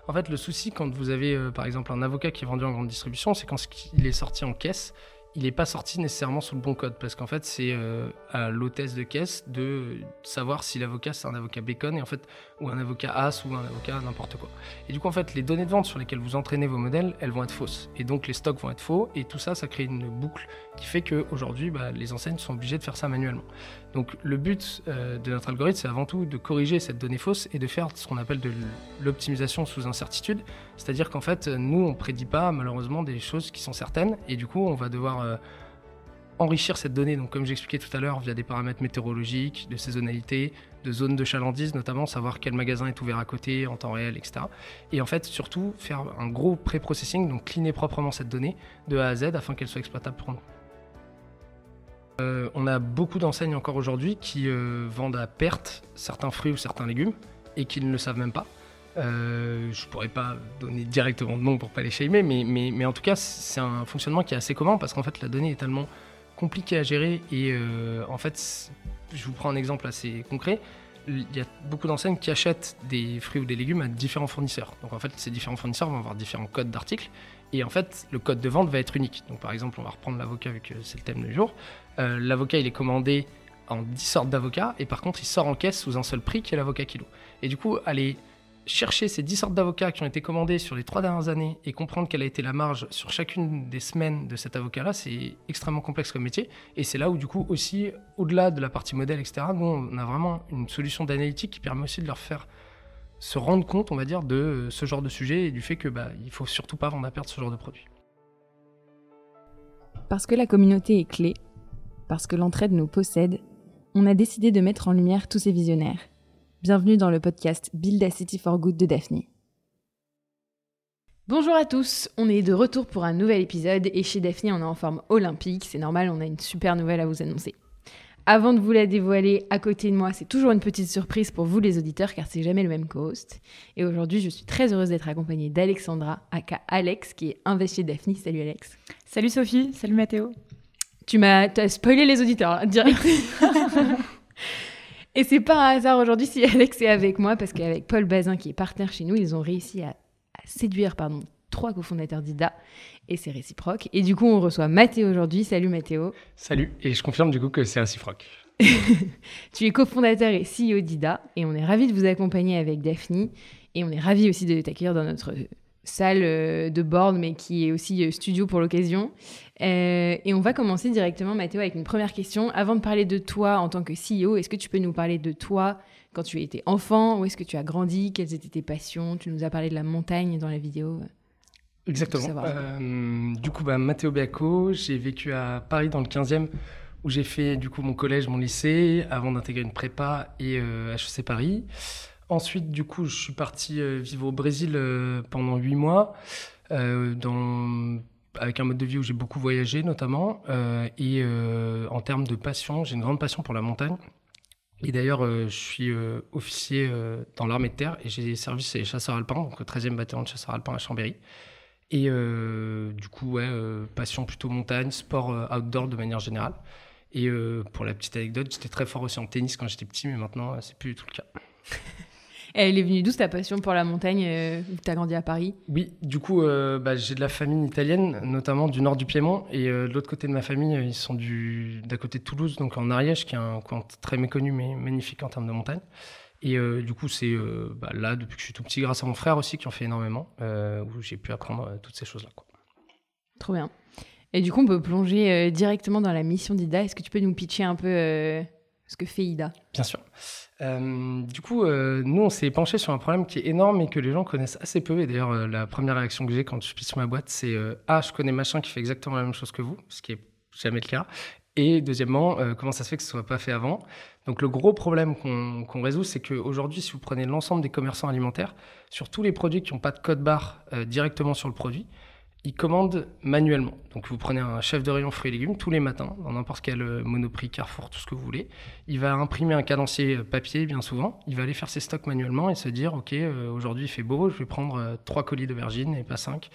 En fait, le souci, quand vous avez, par exemple, un avocat qui est vendu en grande distribution, c'est quand il est sorti en caisse, il n'est pas sorti nécessairement sous le bon code. Parce qu'en fait, c'est à l'hôtesse de caisse de savoir si l'avocat, c'est un avocat bacon, et en fait, ou un avocat as, ou un avocat n'importe quoi. Et du coup, en fait, les données de vente sur lesquelles vous entraînez vos modèles, elles vont être fausses. Et donc, les stocks vont être faux. Et tout ça, ça crée une boucle qui fait qu'aujourd'hui, les enseignes sont obligées de faire ça manuellement. Donc, le but de notre algorithme, c'est avant tout de corriger cette donnée fausse et de faire ce qu'on appelle de l'optimisation sous incertitude. C'est-à-dire qu'en fait, nous, on ne prédit pas malheureusement des choses qui sont certaines. Et du coup, on va devoir enrichir cette donnée, donc comme j'expliquais tout à l'heure, via des paramètres météorologiques, de saisonnalité, de zones de chalandise notamment, savoir quel magasin est ouvert à côté en temps réel, etc. Et en fait, surtout, faire un gros pré-processing, donc cleaner proprement cette donnée de A à Z afin qu'elle soit exploitable pour nous. On a beaucoup d'enseignes encore aujourd'hui qui vendent à perte certains fruits ou certains légumes et qui ne le savent même pas. Je pourrais pas donner directement de nom pour pas les shamer, mais en tout cas, c'est un fonctionnement qui est assez commun parce qu'en fait, la donnée est tellement compliquée à gérer et en fait, je vous prends un exemple assez concret. Il y a beaucoup d'enseignes qui achètent des fruits ou des légumes à différents fournisseurs. Donc en fait, ces différents fournisseurs vont avoir différents codes d'articles et en fait, le code de vente va être unique. Donc par exemple, on va reprendre l'avocat vu que c'est le thème du jour. L'avocat, il est commandé en 10 sortes d'avocats et par contre, il sort en caisse sous un seul prix qui est l'avocat kilo. Et du coup, aller chercher ces 10 sortes d'avocats qui ont été commandés sur les 3 dernières années et comprendre quelle a été la marge sur chacune des semaines de cet avocat-là, c'est extrêmement complexe comme métier. Et c'est là où, du coup, aussi, au-delà de la partie modèle, etc., nous, on a vraiment une solution d'analytique qui permet aussi de leur faire se rendre compte, on va dire, de ce genre de sujet et du fait que il faut surtout pas vendre à perte ce genre de produit. Parce que la communauté est clé, parce que l'entraide nous possède, on a décidé de mettre en lumière tous ces visionnaires. Bienvenue dans le podcast Build a City for Good de Daphne. Bonjour à tous, on est de retour pour un nouvel épisode et chez Daphne on est en forme olympique, c'est normal, on a une super nouvelle à vous annoncer. Avant de vous la dévoiler, à côté de moi, c'est toujours une petite surprise pour vous les auditeurs car c'est jamais le même co-host. Et aujourd'hui, je suis très heureuse d'être accompagnée d'Alexandra, aka Alex, qui est investi chez Daphne. Salut Alex. Salut Sophie, salut Mathéo. T'as spoilé les auditeurs, là, direct. Et c'est pas un hasard aujourd'hui si Alex est avec moi, parce qu'avec Paul Bazin, qui est partenaire chez nous, ils ont réussi à séduire 3 cofondateurs d'IDA, et c'est réciproque. Et du coup, on reçoit Mathéo aujourd'hui. Salut Mathéo. Salut, et je confirme du coup que c'est réciproque. Tu es cofondateur et CEO d'IDA, et on est ravis de vous accompagner avec Daphne, et on est ravis aussi de t'accueillir dans notre salle de board, mais qui est aussi studio pour l'occasion. Et on va commencer directement, Mathéo, avec une première question. Avant de parler de toi en tant que CEO, est-ce que tu peux nous parler de toi quand tu étais enfant? Où est-ce que tu as grandi? Quelles étaient tes passions? Tu nous as parlé de la montagne dans la vidéo. Exactement. Du coup, Mathéo Beaco, j'ai vécu à Paris dans le 15e, où j'ai fait du coup mon collège, mon lycée, avant d'intégrer une prépa et HEC Paris. Ensuite, du coup, je suis parti vivre au Brésil pendant 8 mois, avec un mode de vie où j'ai beaucoup voyagé notamment. Et en termes de passion, j'ai une grande passion pour la montagne. Et d'ailleurs, je suis officier dans l'armée de terre et j'ai servi chez les chasseurs alpins, donc au 13e bataillon de chasseurs alpins à Chambéry. Et du coup, passion plutôt montagne, sport outdoor de manière générale. Et pour la petite anecdote, j'étais très fort aussi en tennis quand j'étais petit, mais maintenant, c'est plus du tout le cas. Elle est venue d'où ta passion pour la montagne, vu que tu as grandi à Paris? Oui, du coup, j'ai de la famille italienne, notamment du nord du Piémont. Et de l'autre côté de ma famille, ils sont d'à côté de Toulouse, donc en Ariège, qui est un coin très méconnu, mais magnifique en termes de montagne. Et du coup, c'est là, depuis que je suis tout petit, grâce à mon frère aussi, qui en fait énormément, où j'ai pu apprendre toutes ces choses-là, quoi. Trop bien. Et du coup, on peut plonger directement dans la mission d'IDA. Est-ce que tu peux nous pitcher un peu ce que fait IDA? Bien sûr. Du coup, nous, on s'est penché sur un problème qui est énorme et que les gens connaissent assez peu. Et d'ailleurs, la première réaction que j'ai quand je pitch ma boîte, c'est « Ah, je connais machin qui fait exactement la même chose que vous », ce qui est jamais le cas. Et deuxièmement, comment ça se fait que ce ne soit pas fait avant? Donc le gros problème qu'on résout, c'est qu'aujourd'hui, si vous prenez l'ensemble des commerçants alimentaires, sur tous les produits qui n'ont pas de code barre directement sur le produit, ils commandent manuellement. Donc vous prenez un chef de rayon fruits et légumes tous les matins, dans n'importe quel Monoprix, Carrefour, tout ce que vous voulez. Il va imprimer un cadencier papier bien souvent. Il va aller faire ses stocks manuellement et se dire « Ok, aujourd'hui il fait beau, je vais prendre 3 colis d'aubergines et pas 5 ».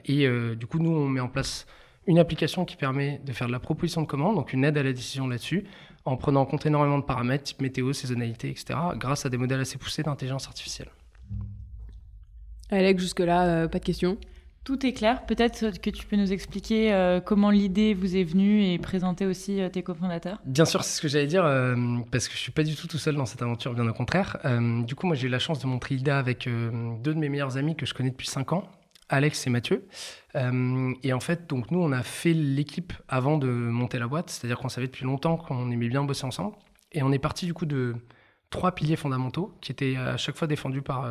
Du coup, nous, on met en place une application qui permet de faire de la proposition de commande, donc une aide à la décision là-dessus, en prenant en compte énormément de paramètres, type météo, saisonnalité, etc., grâce à des modèles assez poussés d'intelligence artificielle. Alex, jusque-là, pas de questions. Tout est clair. Peut-être que tu peux nous expliquer comment l'idée vous est venue et présenter aussi tes cofondateurs. Bien sûr, c'est ce que j'allais dire, parce que je suis pas du tout seul dans cette aventure, bien au contraire. Du coup, moi, j'ai eu la chance de montrer IDA avec deux de mes meilleurs amis que je connais depuis 5 ans, Alex et Mathieu. Et en fait, donc nous, on a fait l'équipe avant de monter la boîte, c'est-à-dire qu'on savait depuis longtemps qu'on aimait bien bosser ensemble. Et on est parti du coup de 3 piliers fondamentaux qui étaient à chaque fois défendus par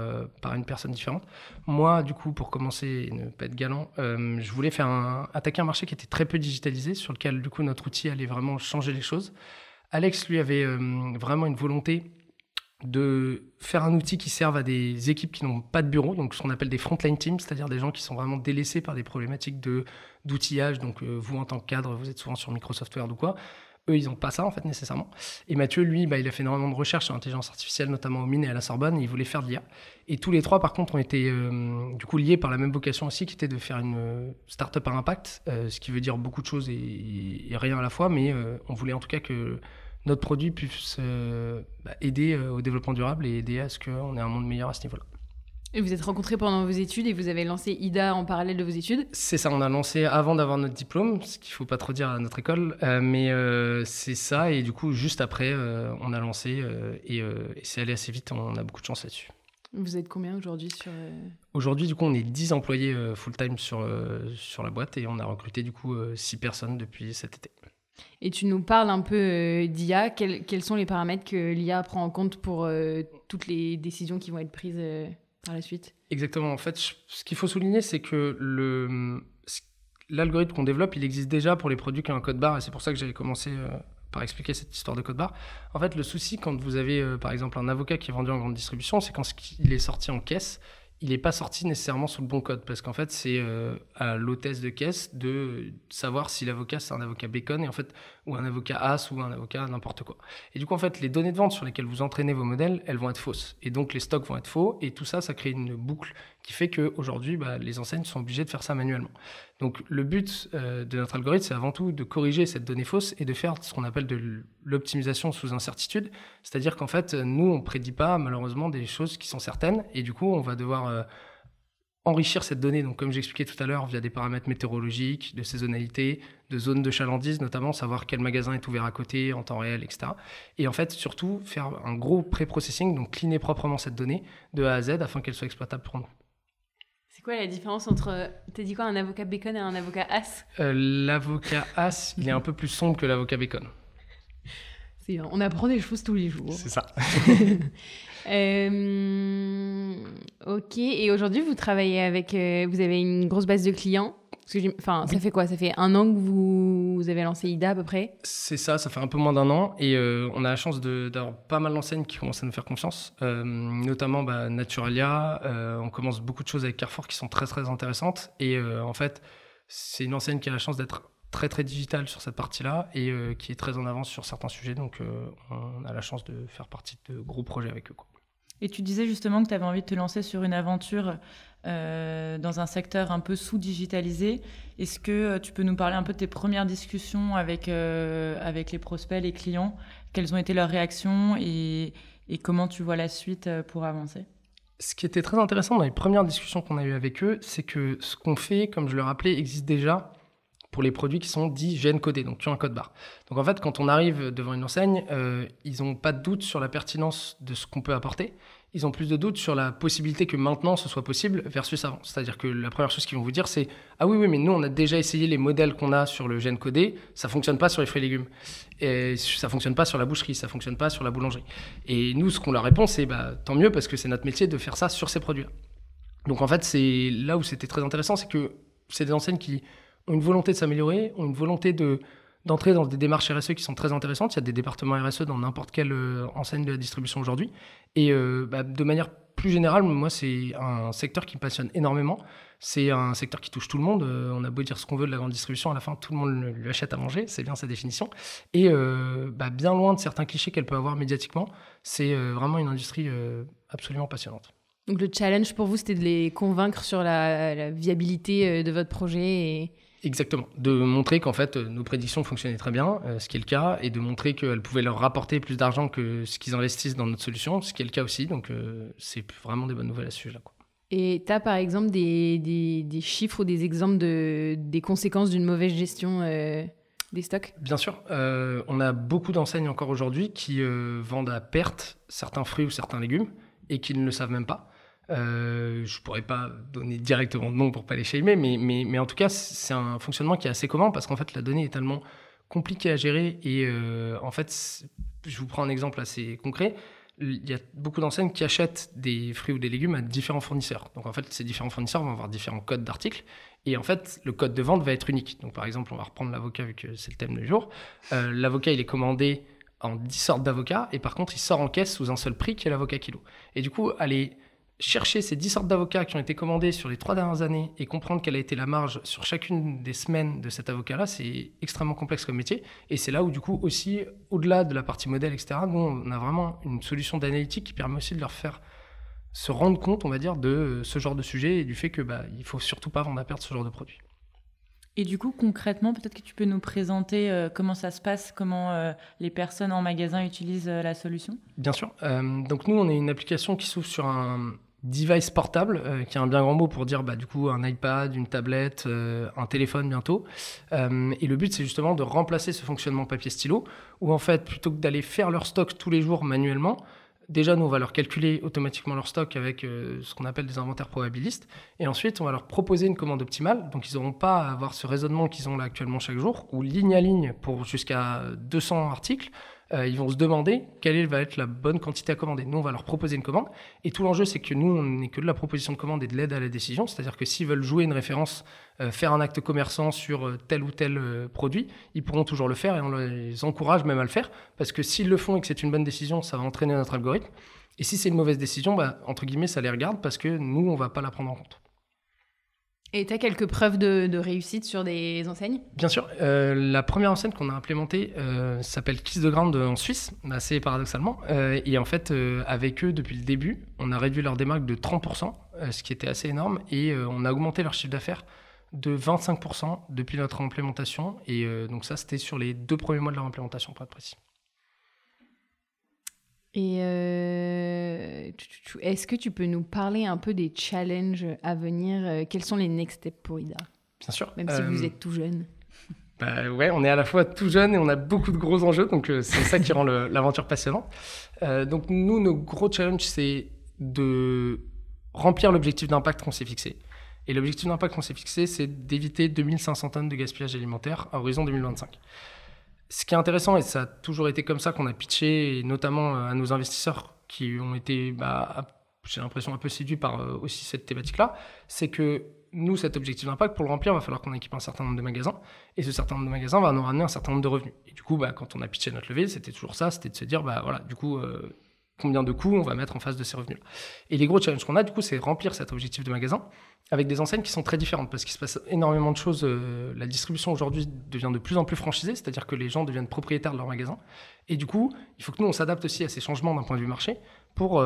une personne différente. Moi, du coup, pour commencer et ne pas être galant, je voulais attaquer un marché qui était très peu digitalisé, sur lequel, du coup, notre outil allait vraiment changer les choses. Alex, lui, avait vraiment une volonté de faire un outil qui serve à des équipes qui n'ont pas de bureau, donc ce qu'on appelle des frontline teams, c'est-à-dire des gens qui sont vraiment délaissés par des problématiques d'outillage. Donc, vous, en tant que cadre, vous êtes souvent sur Microsoft Word ou quoi. Eux, ils n'ont pas ça, en fait, nécessairement. Et Mathieu, lui, il a fait énormément de recherches sur l'intelligence artificielle, notamment au Mines et à la Sorbonne, et il voulait faire de l'IA. Et tous les trois, par contre, ont été du coup liés par la même vocation aussi, qui était de faire une start-up à impact, ce qui veut dire beaucoup de choses et rien à la fois, mais on voulait en tout cas que notre produit puisse aider au développement durable et aider à ce qu'on ait un monde meilleur à ce niveau-là. Et vous êtes rencontrés pendant vos études et vous avez lancé IDA en parallèle de vos études? C'est ça, on a lancé avant d'avoir notre diplôme, ce qu'il ne faut pas trop dire à notre école, mais c'est ça, et du coup, juste après, on a lancé, et c'est allé assez vite, on a beaucoup de chance là-dessus. Vous êtes combien aujourd'hui Aujourd'hui, du coup, on est 10 employés full-time sur la boîte, et on a recruté du coup 6 personnes depuis cet été. Et tu nous parles un peu d'IA. Quels sont les paramètres que l'IA prend en compte pour toutes les décisions qui vont être prises par la suite? Exactement. En fait, ce qu'il faut souligner, c'est que l'algorithme qu'on développe, il existe déjà pour les produits qui ont un code barre, et c'est pour ça que j'avais commencé par expliquer cette histoire de code barre. En fait, le souci, quand vous avez par exemple un avocat qui est vendu en grande distribution, c'est quand il est sorti en caisse, il n'est pas sorti nécessairement sous le bon code, parce qu'en fait, c'est à l'hôtesse de caisse de savoir si l'avocat, c'est un avocat bacon, et en fait, ou un avocat as, ou un avocat n'importe quoi. Et du coup, en fait, les données de vente sur lesquelles vous entraînez vos modèles, elles vont être fausses. Et donc, les stocks vont être faux, et tout ça, ça crée une boucle qui fait qu'aujourd'hui, les enseignes sont obligées de faire ça manuellement. Donc, le but de notre algorithme, c'est avant tout de corriger cette donnée fausse et de faire ce qu'on appelle de l'optimisation sous incertitude. C'est-à-dire qu'en fait, nous, on ne prédit pas, malheureusement, des choses qui sont certaines, et du coup, on va devoir enrichir cette donnée, donc comme j'expliquais tout à l'heure, via des paramètres météorologiques, de saisonnalité, de zones de chalandise, notamment savoir quel magasin est ouvert à côté en temps réel, etc. Et en fait, surtout, faire un gros pré-processing, donc cleaner proprement cette donnée de A à Z afin qu'elle soit exploitable pour nous. C'est quoi la différence entre, t'as dit quoi, un avocat bacon et un avocat as? L'avocat as, il est un peu plus sombre que l'avocat bacon. On apprend des choses tous les jours. C'est ça. Ok, et aujourd'hui, vous travaillez avec... vous avez une grosse base de clients? Ça fait quoi? Ça fait 1 an que vous avez lancé IDA à peu près? C'est ça fait un peu moins d'1 an, et on a la chance d'avoir pas mal d'enseignes qui commencent à nous faire confiance, notamment Naturalia. On commence beaucoup de choses avec Carrefour qui sont très très intéressantes, et en fait, c'est une enseigne qui a la chance d'être très très digitale sur cette partie-là, et qui est très en avance sur certains sujets, donc on a la chance de faire partie de gros projets avec eux, quoi. Et tu disais justement que tu avais envie de te lancer sur une aventure dans un secteur un peu sous-digitalisé. Est-ce que tu peux nous parler un peu de tes premières discussions avec les prospects, les clients? Quelles ont été leurs réactions et comment tu vois la suite pour avancer? Ce qui était très intéressant dans les premières discussions qu'on a eues avec eux, c'est que ce qu'on fait, comme je le rappelais, existe déjà pour les produits qui sont dits GN codés, donc qui ont un code barre. Donc en fait, quand on arrive devant une enseigne, ils n'ont pas de doute sur la pertinence de ce qu'on peut apporter. Ils ont plus de doute sur la possibilité que maintenant ce soit possible versus avant. C'est-à-dire que la première chose qu'ils vont vous dire, c'est « Ah oui, mais nous, on a déjà essayé les modèles qu'on a sur le GN codé, ça ne fonctionne pas sur les fruits et légumes. Et ça ne fonctionne pas sur la boucherie, ça ne fonctionne pas sur la boulangerie. » Et nous, ce qu'on leur répond, c'est « Tant mieux, parce que c'est notre métier de faire ça sur ces produits-là. » Donc en fait, c'est là où c'était très intéressant, c'est que c'est des enseignes qui ont une volonté de s'améliorer, ont une volonté d'entrer dans des démarches RSE qui sont très intéressantes. Il y a des départements RSE dans n'importe quelle enseigne de la distribution aujourd'hui. Et de manière plus générale, moi, c'est un secteur qui me passionne énormément. C'est un secteur qui touche tout le monde. On a beau dire ce qu'on veut de la grande distribution, à la fin, tout le monde lui achète à manger. C'est bien sa définition. Et bien loin de certains clichés qu'elle peut avoir médiatiquement, c'est vraiment une industrie absolument passionnante. Donc le challenge pour vous, c'était de les convaincre sur la viabilité de votre projet Exactement, de montrer qu'en fait nos prédictions fonctionnaient très bien, ce qui est le cas, et de montrer qu'elles pouvaient leur rapporter plus d'argent que ce qu'ils investissent dans notre solution, ce qui est le cas aussi, donc c'est vraiment des bonnes nouvelles à ce sujet-là, quoi. Et tu as par exemple des chiffres ou des exemples des conséquences d'une mauvaise gestion des stocks? Bien sûr, on a beaucoup d'enseignes encore aujourd'hui qui vendent à perte certains fruits ou certains légumes et qui ne le savent même pas. Je pourrais pas donner directement de nom pour pas les shamer, mais en tout cas, c'est un fonctionnement qui est assez commun parce qu'en fait, la donnée est tellement compliquée à gérer et en fait, je vous prends un exemple assez concret. Il y a beaucoup d'enseignes qui achètent des fruits ou des légumes à différents fournisseurs. Donc en fait, ces différents fournisseurs vont avoir différents codes d'articles et en fait, le code de vente va être unique. Donc par exemple, on va reprendre l'avocat vu que c'est le thème du jour. L'avocat, il est commandé en 10 sortes d'avocats et par contre, il sort en caisse sous un seul prix qui est l'avocat kilo. Et du coup, aller chercher ces 10 sortes d'avocats qui ont été commandés sur les 3 dernières années et comprendre quelle a été la marge sur chacune des semaines de cet avocat-là, c'est extrêmement complexe comme métier. Et c'est là où, du coup, aussi, au-delà de la partie modèle, etc., nous, on a vraiment une solution d'analytique qui permet aussi de leur faire se rendre compte, on va dire, de ce genre de sujet et du fait que il faut surtout pas vendre à perte ce genre de produit. Et du coup, concrètement, peut-être que tu peux nous présenter comment ça se passe, comment les personnes en magasin utilisent la solution? Bien sûr. Donc nous, on est une application qui s'ouvre sur un device portable, qui est un bien grand mot pour dire du coup un iPad, une tablette, un téléphone bientôt. Et le but, c'est justement de remplacer ce fonctionnement papier-stylo, où en fait, plutôt que d'aller faire leur stock tous les jours manuellement, déjà, nous, on va leur calculer automatiquement leur stock avec ce qu'on appelle des inventaires probabilistes. Et ensuite, on va leur proposer une commande optimale. Donc, ils n'auront pas à avoir ce raisonnement qu'ils ont là actuellement chaque jour, où ligne à ligne, pour jusqu'à 200 articles, ils vont se demander quelle va être la bonne quantité à commander. Nous, on va leur proposer une commande. Et tout l'enjeu, c'est que nous, on n'est que de la proposition de commande et de l'aide à la décision. C'est-à-dire que s'ils veulent jouer une référence, faire un acte commerçant sur tel ou tel produit, ils pourront toujours le faire et on les encourage même à le faire. Parce que s'ils le font et que c'est une bonne décision, ça va entraîner notre algorithme. Et si c'est une mauvaise décision, entre guillemets, ça les regarde parce que nous, on ne va pas la prendre en compte. Et tu as quelques preuves de réussite sur des enseignes? Bien sûr. La première enseigne qu'on a implémentée s'appelle Kiss the Ground en Suisse, assez paradoxalement. Et en fait, avec eux, depuis le début, on a réduit leur démarque de 30%, ce qui était assez énorme. Et on a augmenté leur chiffre d'affaires de 25% depuis notre implémentation. Et donc ça, c'était sur les 2 premiers mois de leur implémentation, pour être précis. Et est-ce que tu peux nous parler un peu des challenges à venir? Quels sont les next steps pour Ida? Bien sûr. Même si vous êtes tout jeune. Ouais, on est à la fois tout jeune et on a beaucoup de gros enjeux, donc c'est ça qui rend l'aventure passionnante. Donc nous, nos gros challenges, c'est de remplir l'objectif d'impact qu'on s'est fixé. Et l'objectif d'impact qu'on s'est fixé, c'est d'éviter 2500 tonnes de gaspillage alimentaire à horizon 2025. Ce qui est intéressant, et ça a toujours été comme ça qu'on a pitché, et notamment à nos investisseurs qui ont été, j'ai l'impression, un peu séduits par aussi cette thématique-là, c'est que nous, cet objectif d'impact, pour le remplir, il va falloir qu'on équipe un certain nombre de magasins, et ce certain nombre de magasins va nous ramener un certain nombre de revenus. Et du coup, quand on a pitché notre levée, c'était toujours ça, c'était de se dire, combien de coûts on va mettre en face de ces revenus-là. Et les gros challenges qu'on a, du coup, c'est remplir cet objectif de magasin avec des enseignes qui sont très différentes parce qu'il se passe énormément de choses. La distribution aujourd'hui devient de plus en plus franchisée, c'est-à-dire que les gens deviennent propriétaires de leur magasin. Et du coup, il faut que nous, on s'adapte aussi à ces changements d'un point de vue marché pour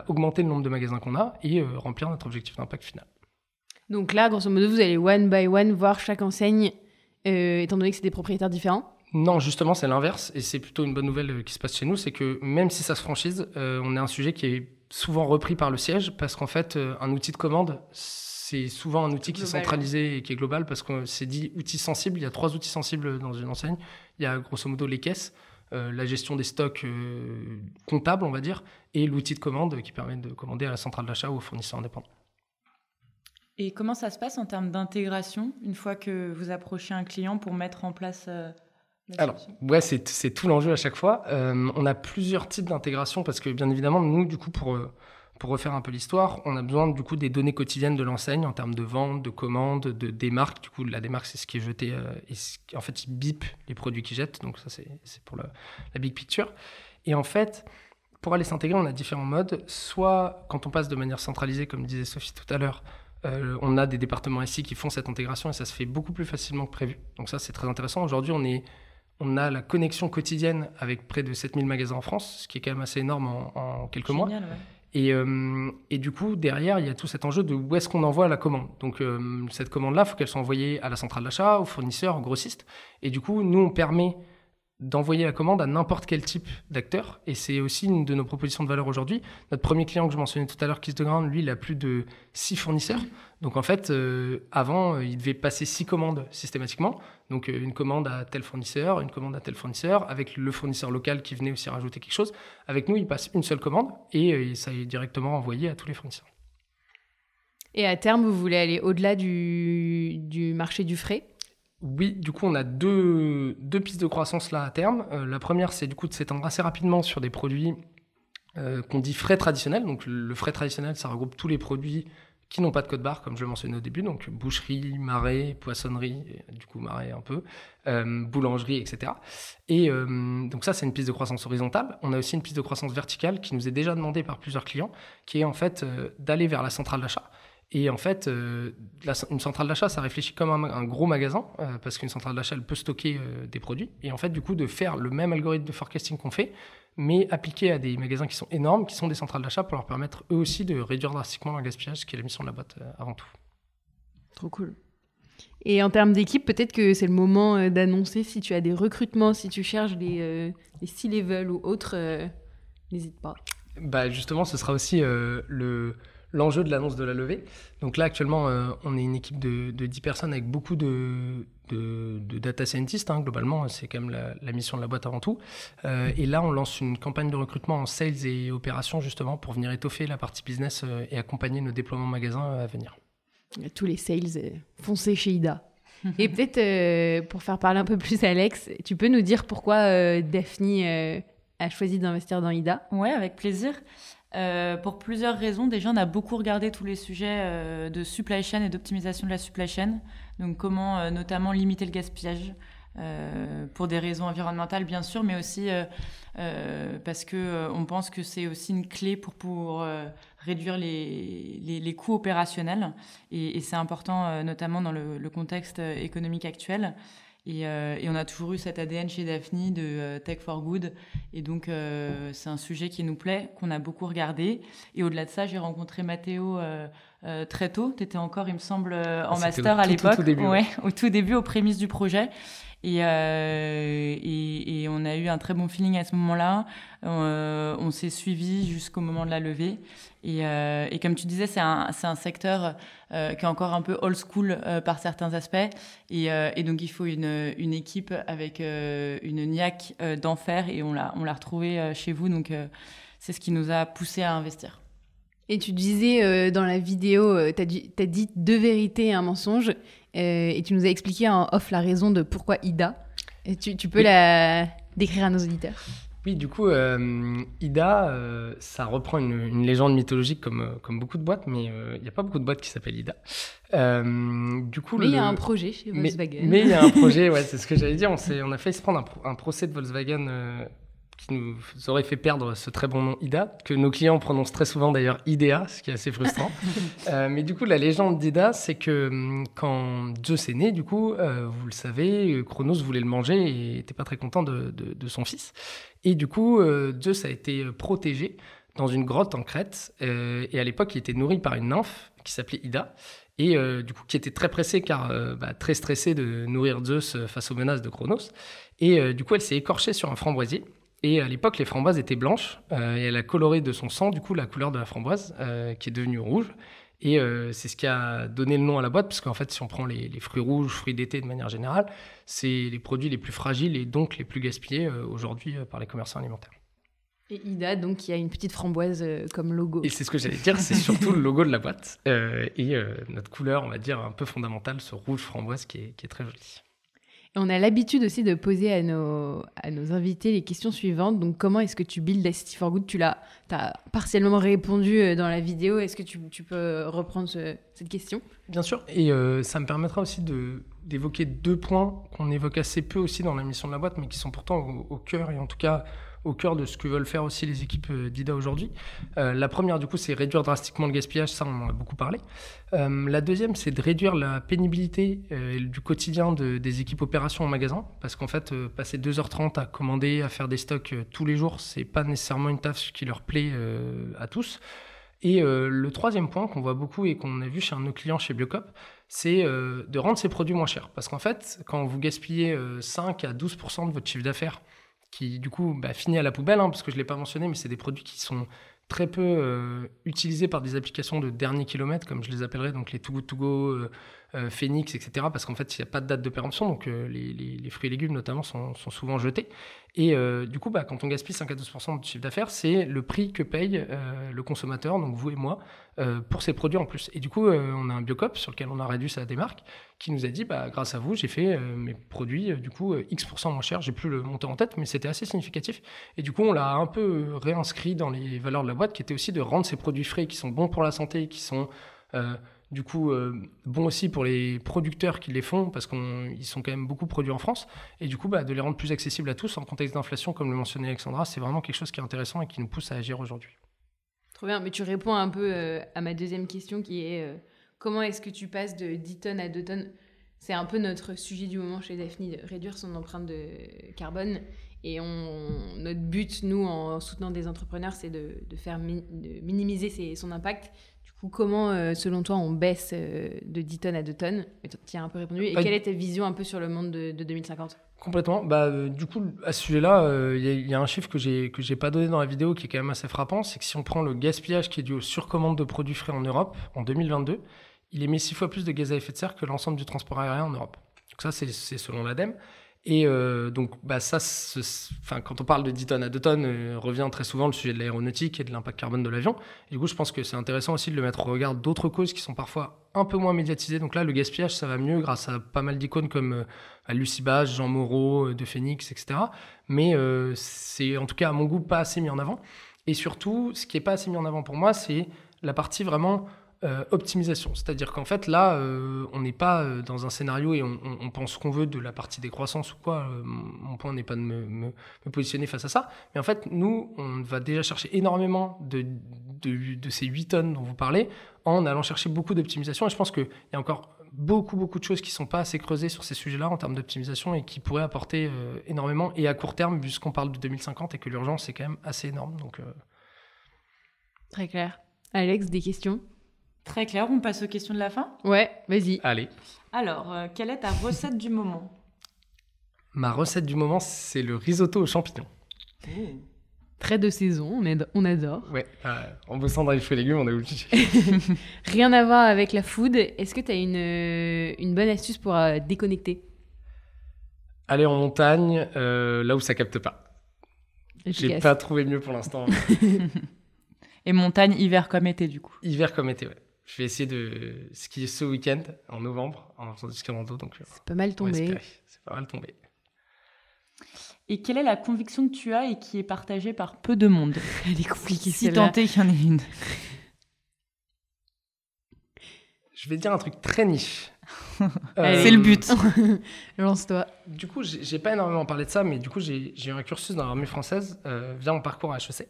augmenter le nombre de magasins qu'on a et remplir notre objectif d'impact final. Donc là, grosso modo, vous allez one by one voir chaque enseigne, étant donné que c'est des propriétaires différents? Non, justement, c'est l'inverse. Et c'est plutôt une bonne nouvelle qui se passe chez nous, c'est que même si ça se franchise, on a un sujet qui est souvent repris par le siège parce qu'en fait, un outil de commande, c'est souvent un outil qui est centralisé et qui est global parce que c'est dit outils sensibles. Il y a 3 outils sensibles dans une enseigne. Il y a grosso modo les caisses, la gestion des stocks comptables, on va dire, et l'outil de commande qui permet de commander à la centrale d'achat ou aux fournisseurs indépendants. Et comment ça se passe en termes d'intégration une fois que vous approchez un client pour mettre en place Alors, ouais, c'est tout l'enjeu à chaque fois. On a plusieurs types d'intégration parce que, bien évidemment, nous, du coup, pour refaire un peu l'histoire, on a besoin, du coup, des données quotidiennes de l'enseigne en termes de vente, de commandes, de démarque. Du coup, la démarque, c'est ce qui est jeté. En fait, ils bipent les produits qu'ils jettent. Donc, ça, c'est pour la big picture. Et en fait, pour aller s'intégrer, on a différents modes. Soit, quand on passe de manière centralisée, comme disait Sophie tout à l'heure, on a des départements ici qui font cette intégration et ça se fait beaucoup plus facilement que prévu. Donc ça, c'est très intéressant. Aujourd'hui, on a la connexion quotidienne avec près de 7000 magasins en France, ce qui est quand même assez énorme en quelques mois. Ouais. Et du coup, derrière, il y a tout cet enjeu de où est-ce qu'on envoie la commande. Donc, cette commande-là, il faut qu'elle soit envoyée à la centrale d'achat, aux fournisseurs, aux grossistes. Et du coup, nous, on permet d'envoyer la commande à n'importe quel type d'acteur. Et c'est aussi une de nos propositions de valeur aujourd'hui. Notre premier client que je mentionnais tout à l'heure, Kiss the Ground, lui, il a plus de 6 fournisseurs. Donc en fait, avant, il devait passer 6 commandes systématiquement. Donc une commande à tel fournisseur, une commande à tel fournisseur, avec le fournisseur local qui venait aussi rajouter quelque chose. Avec nous, il passe une seule commande et ça est directement envoyé à tous les fournisseurs. Et à terme, vous voulez aller au-delà du marché du frais ? Oui, du coup, on a deux pistes de croissance là à terme. La première, c'est du coup de s'étendre assez rapidement sur des produits qu'on dit frais traditionnels. Donc le frais traditionnel, ça regroupe tous les produits qui n'ont pas de code barre, comme je le mentionnais au début, donc boucherie, marais, poissonnerie, du coup marais un peu, boulangerie, etc. Et donc ça, c'est une piste de croissance horizontale. On a aussi une piste de croissance verticale qui nous est déjà demandée par plusieurs clients, qui est en fait d'aller vers la centrale d'achat. Et en fait, une centrale d'achat, ça réfléchit comme un gros magasin, parce qu'une centrale d'achat, elle peut stocker des produits. Et en fait, du coup, de faire le même algorithme de forecasting qu'on fait, mais appliqué à des magasins qui sont énormes, qui sont des centrales d'achat, pour leur permettre eux aussi de réduire drastiquement leur gaspillage, ce qui est la mission de la boîte avant tout. Trop cool. Et en termes d'équipe, peut-être que c'est le moment d'annoncer si tu as des recrutements, si tu cherches des C-level ou autres, n'hésite pas. Bah justement, ce sera aussi l'enjeu de l'annonce de la levée. Donc là, actuellement, on est une équipe de 10 personnes avec beaucoup de data scientists. Globalement, c'est quand même la mission de la boîte avant tout. Et là, on lance une campagne de recrutement en sales et opérations, justement, pour venir étoffer la partie business et accompagner nos déploiements magasins à venir. Tous les sales, foncez chez Ida. Et peut-être, pour faire parler un peu plus Alex, tu peux nous dire pourquoi Daphne a choisi d'investir dans Ida ? Ouais, avec plaisir. Pour plusieurs raisons. Déjà, on a beaucoup regardé tous les sujets de supply chain et d'optimisation de la supply chain. Donc, comment notamment limiter le gaspillage pour des raisons environnementales, bien sûr, mais aussi parce qu'on pense que c'est aussi une clé pour réduire les coûts opérationnels. Et c'est important, notamment dans le contexte économique actuel. Et on a toujours eu cet ADN chez Daphne de Tech for Good. Et donc, c'est un sujet qui nous plaît, qu'on a beaucoup regardé. Et au-delà de ça, j'ai rencontré Mathéo très tôt. Tu étais encore, il me semble, en master à l'époque. Au tout début, aux prémices du projet. Et on a eu un très bon feeling à ce moment-là. On s'est suivis jusqu'au moment de la levée. Et comme tu disais, c'est un secteur qui est encore un peu old school par certains aspects. Et donc, il faut une équipe avec une niaque d'enfer. Et on l'a retrouvée chez vous. Donc, c'est ce qui nous a poussé à investir. Et tu disais dans la vidéo, t'as dit 2 vérités et un mensonge. Et tu nous as expliqué en off la raison de pourquoi Ida. Et tu peux la décrire à nos auditeurs ? Oui, du coup, Ida, ça reprend une légende mythologique comme beaucoup de boîtes, mais il n'y a pas beaucoup de boîtes qui s'appellent Ida. Du coup, mais il y a un projet chez Volkswagen. Mais il y a un projet, ouais, c'est ce que j'allais dire. On a failli se prendre un procès de Volkswagen qui nous aurait fait perdre ce très bon nom Ida, que nos clients prononcent très souvent d'ailleurs IDEA, ce qui est assez frustrant. Mais du coup, la légende d'Ida, c'est que quand Zeus est né, du coup, vous le savez, Cronos voulait le manger et n'était pas très content de son fils. Et du coup, Zeus a été protégé dans une grotte en Crète. Et à l'époque, il était nourri par une nymphe qui s'appelait Ida. Et du coup, qui était très pressée, car très stressée de nourrir Zeus face aux menaces de Cronos. Et du coup, elle s'est écorchée sur un framboisier. Et à l'époque, les framboises étaient blanches, et elle a coloré de son sang, du coup, la couleur de la framboise, qui est devenue rouge. Et c'est ce qui a donné le nom à la boîte, parce qu'en fait, si on prend les fruits rouges, fruits d'été de manière générale, c'est les produits les plus fragiles et donc les plus gaspillés aujourd'hui par les commerçants alimentaires. Et Ida, donc, qui a une petite framboise comme logo. Et c'est ce que j'allais dire, c'est surtout le logo de la boîte, et notre couleur, on va dire, un peu fondamentale, ce rouge framboise qui est très joli. On a l'habitude aussi de poser à nos invités les questions suivantes. Donc, comment est-ce que tu builds Tech for Good ? Tu as partiellement répondu dans la vidéo. Est-ce que tu peux reprendre cette question ? Bien sûr. Et ça me permettra aussi d'évoquer 2 points qu'on évoque assez peu aussi dans la mission de la boîte, mais qui sont pourtant au cœur, et en tout cas au cœur de ce que veulent faire aussi les équipes d'Ida aujourd'hui. La première, du coup, c'est réduire drastiquement le gaspillage. Ça, on en a beaucoup parlé. La deuxième, c'est de réduire la pénibilité du quotidien des équipes opérations en magasin. Parce qu'en fait, passer 2h30 à commander, à faire des stocks tous les jours, c'est pas nécessairement une tâche qui leur plaît à tous. Et le troisième point qu'on voit beaucoup et qu'on a vu chez un de nos clients chez Biocop, c'est de rendre ces produits moins chers. Parce qu'en fait, quand vous gaspillez 5 à 12% de votre chiffre d'affaires, qui du coup finit à la poubelle, parce que je ne l'ai pas mentionné, mais c'est des produits qui sont très peu utilisés par des applications de dernier kilomètre, comme je les appellerais, donc les Too Good To Go, Phoenix, etc. Parce qu'en fait, il n'y a pas de date de péremption, donc les fruits et légumes notamment sont souvent jetés. Et du coup, quand on gaspille 5 à 12% de chiffre d'affaires, c'est le prix que paye le consommateur, donc vous et moi, pour ces produits en plus. Et du coup, on a un Biocop sur lequel on a réduit sa démarque, qui nous a dit, grâce à vous, j'ai fait mes produits du coup X% moins chers. J'ai plus le montant en tête, mais c'était assez significatif. Et du coup, on l'a un peu réinscrit dans les valeurs de la boîte, qui était aussi de rendre ces produits frais, qui sont bons pour la santé, qui sont du coup bons aussi pour les producteurs qui les font, parce qu'ils sont quand même beaucoup produits en France. Et du coup, de les rendre plus accessibles à tous en contexte d'inflation, comme le mentionnait Alexandra, c'est vraiment quelque chose qui est intéressant et qui nous pousse à agir aujourd'hui. Trop bien, mais tu réponds un peu à ma deuxième question qui est comment est-ce que tu passes de 10 tonnes à 2 tonnes? C'est un peu notre sujet du moment chez Daphni, de réduire son empreinte de carbone. Et notre but, nous, en soutenant des entrepreneurs, c'est de minimiser son impact. Du coup, comment, selon toi, on baisse de 10 tonnes à 2 tonnes? Tu as un peu répondu. Et quelle est ta vision un peu sur le monde de 2050? Complètement. Du coup, à ce sujet-là, il y a un chiffre que j'ai pas donné dans la vidéo qui est quand même assez frappant, c'est que si on prend le gaspillage qui est dû aux surcommandes de produits frais en Europe, en 2022, il émet 6 fois plus de gaz à effet de serre que l'ensemble du transport aérien en Europe. Donc ça, c'est selon l'ADEME. Et donc, quand on parle de 10 tonnes à 2 tonnes, revient très souvent le sujet de l'aéronautique et de l'impact carbone de l'avion. Et du coup, je pense que c'est intéressant aussi de le mettre au regard d'autres causes qui sont parfois un peu moins médiatisées. Donc là, le gaspillage, ça va mieux grâce à pas mal d'icônes comme Lucie Bage, Jean Moreau, de Phoenix, etc. Mais c'est en tout cas, à mon goût, pas assez mis en avant. Et surtout, ce qui n'est pas assez mis en avant pour moi, c'est la partie vraiment optimisation. C'est-à-dire qu'en fait, là, on n'est pas dans un scénario et on pense ce qu'on veut de la partie décroissance ou quoi. Mon point n'est pas de me positionner face à ça. Mais en fait, nous, on va déjà chercher énormément de ces 8 tonnes dont vous parlez en allant chercher beaucoup d'optimisation. Et je pense qu'il y a encore beaucoup de choses qui ne sont pas assez creusées sur ces sujets-là en termes d'optimisation et qui pourraient apporter énormément. Et à court terme, vu ce qu'on parle de 2050 et que l'urgence est quand même assez énorme. Donc, Très clair. Alex, des questions? Très clair, on passe aux questions de la fin? Ouais, vas-y. Allez. Alors, quelle est ta recette du moment? Ma recette du moment, c'est le risotto aux champignons. Très de saison, on adore. Ouais, en bossant dans les fruits et légumes, on est obligé. Rien à voir avec la food. Est-ce que tu as une bonne astuce pour déconnecter? Aller en montagne, là où ça capte pas. J'ai pas trouvé mieux pour l'instant. Et montagne, hiver comme été, du coup? Hiver comme été, ouais. Je vais essayer de skier ce week-end, en novembre, en faisant du ski en rando. C'est pas mal tombé. C'est pas mal tombé. Et quelle est la conviction que tu as et qui est partagée par peu de monde? Elle est compliquée, si tant est qu'il y en ait une. Je vais dire un truc très niche. C'est le but. Lance-toi. Du coup, j'ai pas énormément parlé de ça, mais du coup, j'ai eu un cursus dans l'armée française via mon parcours à HEC.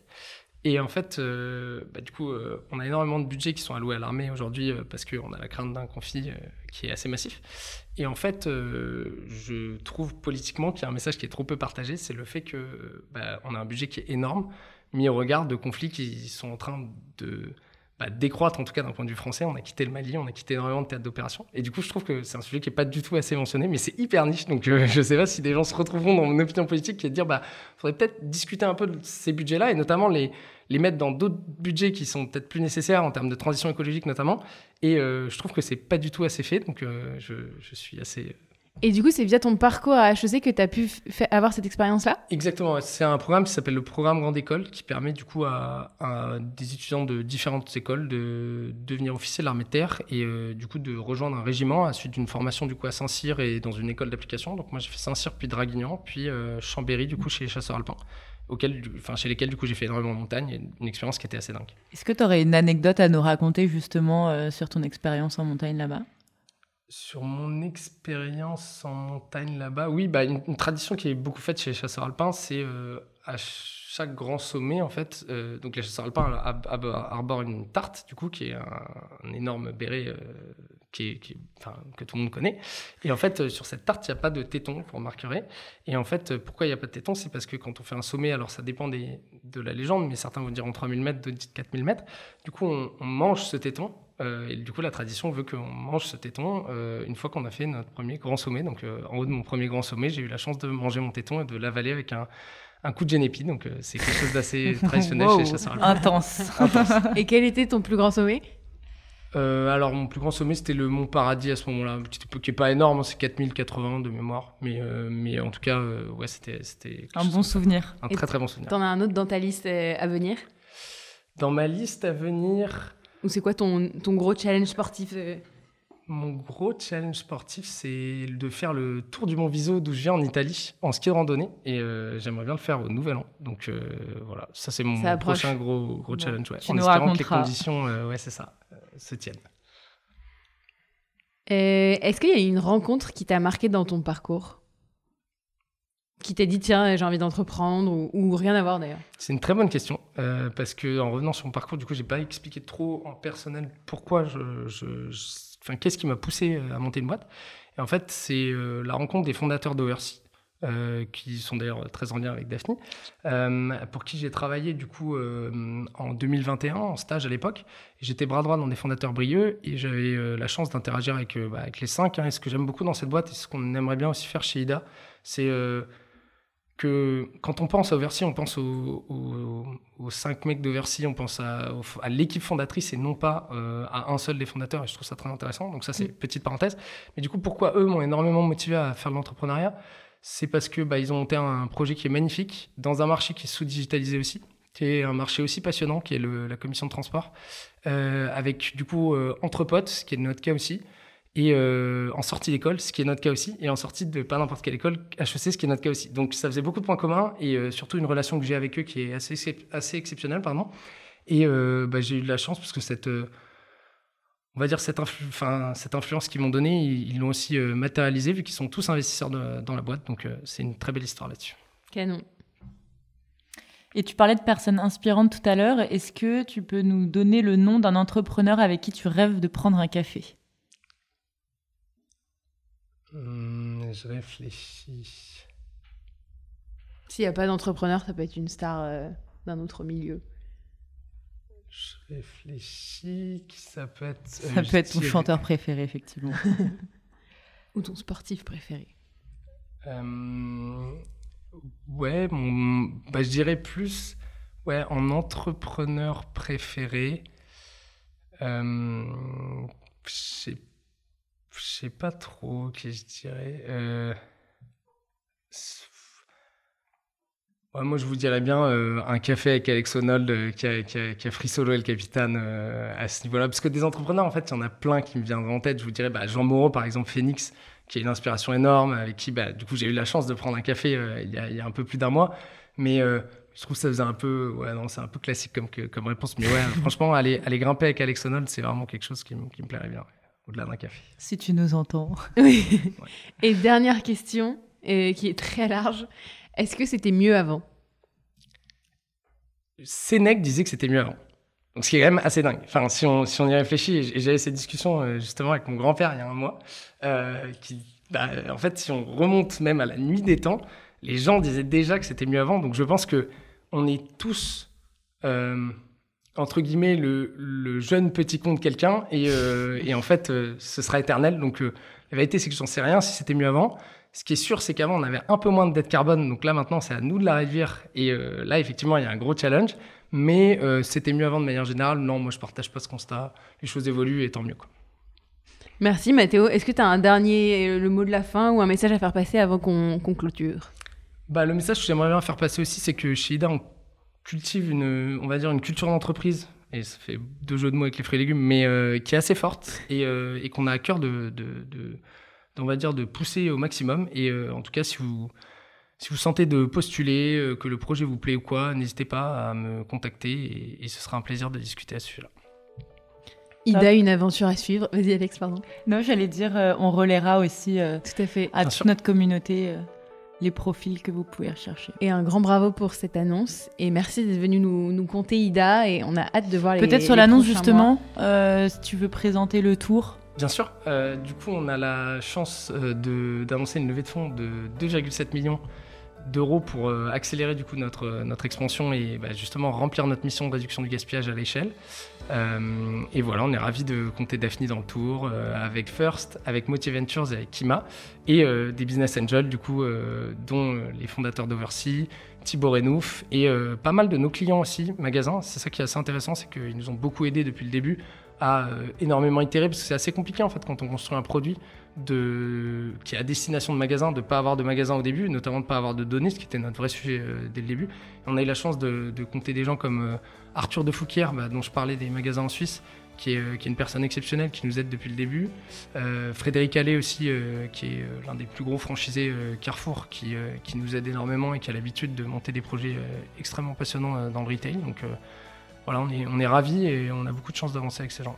Et en fait, du coup, on a énormément de budgets qui sont alloués à l'armée aujourd'hui parce qu'on a la crainte d'un conflit qui est assez massif. Et en fait, je trouve politiquement qu'il y a un message qui est trop peu partagé, c'est le fait que on a un budget qui est énorme, mis au regard de conflits qui sont en train de décroître, en tout cas d'un point de vue français. On a quitté le Mali, on a quitté énormément de théâtres d'opération. Et du coup, je trouve que c'est un sujet qui n'est pas du tout assez mentionné, mais c'est hyper niche. Donc, je ne sais pas si des gens se retrouveront dans mon opinion politique qui est de dire faudrait peut-être discuter un peu de ces budgets-là et notamment les mettre dans d'autres budgets qui sont peut-être plus nécessaires en termes de transition écologique notamment. Et je trouve que c'est pas du tout assez fait. Donc, je suis assez... Et du coup, c'est via ton parcours à HEC que tu as pu avoir cette expérience-là? Exactement. C'est un programme qui s'appelle le programme Grande École qui permet du coup à des étudiants de différentes écoles de devenir officiers de l'armée de terre et du coup de rejoindre un régiment à la suite d'une formation du coup à Saint-Cyr et dans une école d'application. Donc moi j'ai fait Saint-Cyr puis Draguignan puis Chambéry du coup chez les chasseurs alpins chez lesquels du coup j'ai fait énormément de montagne et une expérience qui était assez dingue. Est-ce que tu aurais une anecdote à nous raconter justement sur ton expérience en montagne là-bas? Sur mon expérience en montagne là-bas, oui, une tradition qui est beaucoup faite chez les chasseurs alpins, c'est à chaque grand sommet, en fait, donc les chasseurs alpins arborent une tarte, du coup, qui est un énorme béret que tout le monde connaît. Et en fait, sur cette tarte, il n'y a pas de téton, vous remarquerez. Et en fait, pourquoi il n'y a pas de téton ? C'est parce que quand on fait un sommet, alors ça dépend de la légende, mais certains vont dire en 3000 mètres, d'autres disent 4000 mètres. Du coup, on mange ce téton. Et du coup, la tradition veut qu'on mange ce téton une fois qu'on a fait notre premier grand sommet. Donc, en haut de mon premier grand sommet, j'ai eu la chance de manger mon téton et de l'avaler avec un coup de génépi. Donc, c'est quelque chose d'assez traditionnel chez les chasseurs. Intense. Et quel était ton plus grand sommet ? Alors, mon plus grand sommet, c'était le Mont Paradis à ce moment-là, qui n'est pas énorme, c'est 4080 de mémoire. Mais en tout cas, ouais, c'était un bon souvenir. Un très, très bon souvenir. T'en as un autre dans ta liste à venir ? Dans ma liste à venir... Ou c'est quoi ton gros challenge sportif Mon gros challenge sportif, c'est de faire le tour du Mont Viso d'où je viens en Italie, en ski de randonnée. Et j'aimerais bien le faire au Nouvel An. Donc voilà, ça c'est mon prochain gros challenge. Ouais. Tu en nous espérant raconteras. que les conditions c'est ça, se tiennent. Est-ce qu'il y a une rencontre qui t'a marqué dans ton parcours ? Qui t'a dit, tiens, j'ai envie d'entreprendre ou rien à voir d'ailleurs ? C'est une très bonne question, parce qu'en revenant sur mon parcours, du coup, je n'ai pas expliqué trop en personnel pourquoi qu'est-ce qui m'a poussé à monter une boîte. Et en fait, c'est la rencontre des fondateurs d'Oversea, qui sont d'ailleurs très en lien avec Daphni, pour qui j'ai travaillé du coup en 2021 en stage à l'époque. J'étais bras droit dans des fondateurs Brieux et j'avais la chance d'interagir avec les 5. Et ce que j'aime beaucoup dans cette boîte et ce qu'on aimerait bien aussi faire chez Ida, c'est que quand on pense à Oversea, on pense aux 5 mecs d'Oversea, on pense à l'équipe fondatrice et non pas à un seul des fondateurs, et je trouve ça très intéressant. Donc ça, c'est petite parenthèse. Mais du coup, pourquoi eux m'ont énormément motivé à faire de l'entrepreneuriat ? C'est parce que ils ont monté un projet qui est magnifique, dans un marché qui est sous-digitalisé aussi, qui est un marché aussi passionnant, qui est la commission de transport, avec du coup entre potes, ce qui est notre cas aussi, et en sortie d'école, ce qui est notre cas aussi, et en sortie de pas n'importe quelle école, HEC, ce qui est notre cas aussi. Donc ça faisait beaucoup de points communs, et surtout une relation que j'ai avec eux qui est assez exceptionnelle, pardon. Et j'ai eu de la chance, parce que cette influence qu'ils m'ont donnée, ils l'ont aussi matérialisée, vu qu'ils sont tous investisseurs dans la boîte. Donc c'est une très belle histoire là-dessus. Canon. Et tu parlais de personnes inspirantes tout à l'heure. Est-ce que tu peux nous donner le nom d'un entrepreneur avec qui tu rêves de prendre un café ? Je réfléchis. S'il n'y a pas d'entrepreneur, ça peut être une star d'un autre milieu. Je réfléchis, qui ça peut être... Ça peut être ton chanteur préféré, effectivement. Ou ton sportif préféré. Ouais, je dirais plus en entrepreneur préféré. Je sais pas trop qui je dirais. Moi, je vous dirais bien un café avec Alex Honnold qui a free solo et le capitaine à ce niveau-là. Parce que des entrepreneurs, en fait, il y en a plein qui me viennent en tête. Je vous dirais Jean Moreau, par exemple, Phoenix, qui a une inspiration énorme, avec qui, du coup, j'ai eu la chance de prendre un café il y a un peu plus d'un mois. Mais je trouve que ça faisait un peu... Ouais, non, c'est un peu classique comme réponse. Mais ouais, franchement, aller grimper avec Alex Honnold, c'est vraiment quelque chose qui me plairait bien, au-delà d'un café. Si tu nous entends. Oui. Ouais. Et dernière question, qui est très large. Est-ce que c'était mieux avant ? Sénèque disait que c'était mieux avant. Donc, ce qui est quand même assez dingue. Enfin, si on y réfléchit, et j'avais cette discussion justement avec mon grand-père il y a un mois, en fait, si on remonte même à la nuit des temps, les gens disaient déjà que c'était mieux avant. Donc, je pense qu'on est tous, entre guillemets, le jeune petit con de quelqu'un, et en fait, ce sera éternel. Donc, la vérité, c'est que j'en sais rien si c'était mieux avant. Ce qui est sûr, c'est qu'avant, on avait un peu moins de dette carbone. Donc là, maintenant, c'est à nous de la réduire. Et là, effectivement, il y a un gros challenge. Mais c'était mieux avant de manière générale. Non, moi, je ne partage pas ce constat. Les choses évoluent et tant mieux, quoi. Merci, Mathéo. Est-ce que tu as le mot de la fin ou un message à faire passer avant qu'on clôture ? Le message que j'aimerais bien faire passer aussi, c'est que chez Ida, on cultive une culture d'entreprise. Et ça fait 2 jeux de mots avec les fruits et légumes, mais qui est assez forte et qu'on a à cœur de pousser au maximum. Et en tout cas, si vous sentez de postuler, que le projet vous plaît ou quoi, n'hésitez pas à me contacter et ce sera un plaisir de discuter à ce sujet-là. Ida, une aventure à suivre. Vas-y, Alex, pardon. Non, j'allais dire, on relaiera aussi tout à fait. À toute notre communauté les profils que vous pouvez rechercher. Et un grand bravo pour cette annonce. Et merci d'être venu nous conter, Ida. Et on a hâte de voir Peut-être sur l'annonce, justement, si tu veux présenter le tour. Bien sûr. Du coup, on a la chance d'annoncer une levée de fonds de 2,7 millions d'euros pour accélérer du coup notre expansion et justement remplir notre mission de réduction du gaspillage à l'échelle. Et voilà, on est ravis de compter Daphni dans le tour, avec First, avec Motive Ventures et avec Kima, et des business angels du coup, dont les fondateurs d'Oversea, Thibaut Renouf, et pas mal de nos clients aussi, magasins. C'est ça qui est assez intéressant, c'est qu'ils nous ont beaucoup aidés depuis le début à énormément itérer, parce que c'est assez compliqué en fait quand on construit un produit qui est à destination de magasin, de ne pas avoir de magasin au début, notamment de ne pas avoir de données, ce qui était notre vrai sujet dès le début. Et on a eu la chance de compter des gens comme Arthur de Fouquier, dont je parlais des magasins en Suisse, qui est une personne exceptionnelle, qui nous aide depuis le début. Frédéric Allais aussi, qui est l'un des plus gros franchisés Carrefour, qui nous aide énormément et qui a l'habitude de monter des projets extrêmement passionnants dans le retail. Donc voilà, on est ravis et on a beaucoup de chance d'avancer avec ces gens.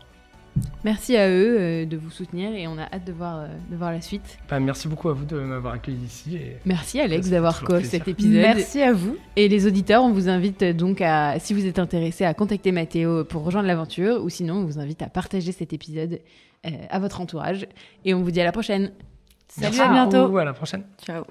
Merci à eux de vous soutenir et on a hâte de voir la suite. Merci beaucoup à vous de m'avoir accueilli ici. Merci Alex d'avoir co cet épisode. Merci à vous. Et les auditeurs, on vous invite donc si vous êtes intéressés, à contacter Mathéo pour rejoindre l'aventure, ou sinon on vous invite à partager cet épisode à votre entourage. Et on vous dit à la prochaine. Salut, à bientôt. À la prochaine. Ciao.